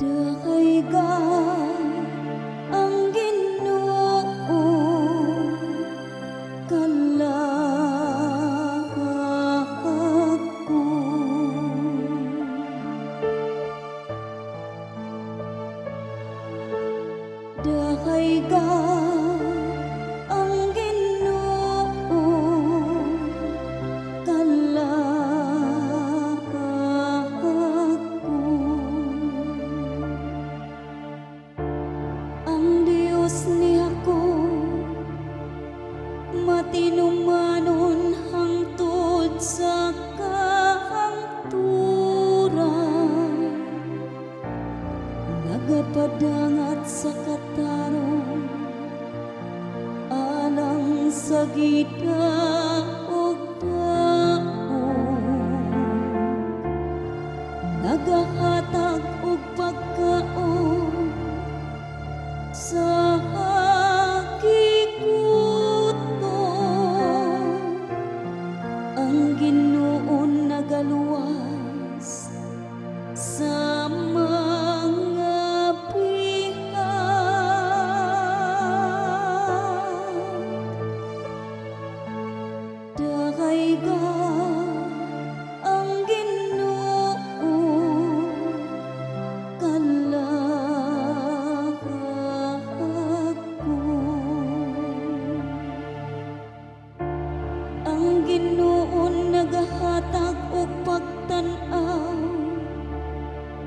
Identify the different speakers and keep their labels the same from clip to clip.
Speaker 1: Dakayga ang Ginoo kalahag ko. Dakayga ang Ginoo kalahag ko. Ang Dios niya ko matinumanon hangtod sa kahangturan, nagapadangat sa katarong alang sa gidaog daog, nagahatag og pagkaon sa hakikuto. Ang Ginoo nagaluwas sa mga bihag. Dakayga ang Ginoo kalahag ko. Ang Ginoo nagahatag og pagtan-aw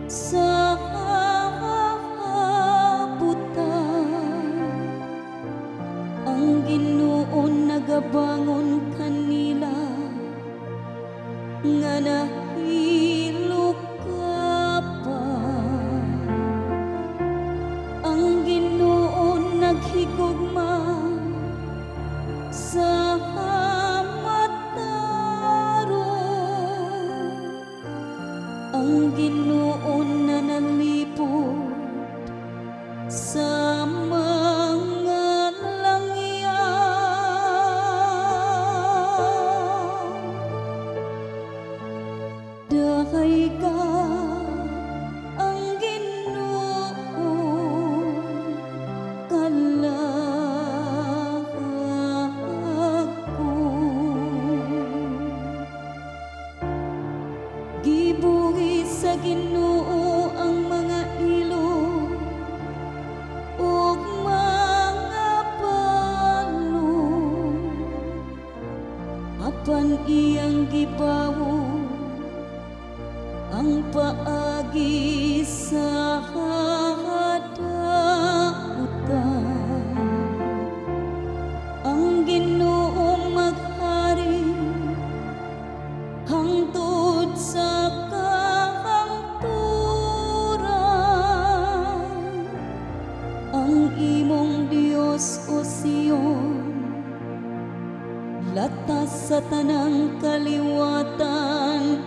Speaker 1: sa kahabutan. Ang Ginoo nagabangon kanila nga nahilo ka pa. Ang Ginoo naghigugma sa mataron. Ang Ginoo nanalipod sa mga langyaw. Dakayga ang Ginoo kalahag ko. Gibuhi sa Ginoo ang mga ilog ug mga balon, apan iyang gibawo ang paagi sa kadautan. Ang Ginoo maghari hangtod sa kahangturan. Ang imong Dios o Sion latas sa tanang kaliwatan.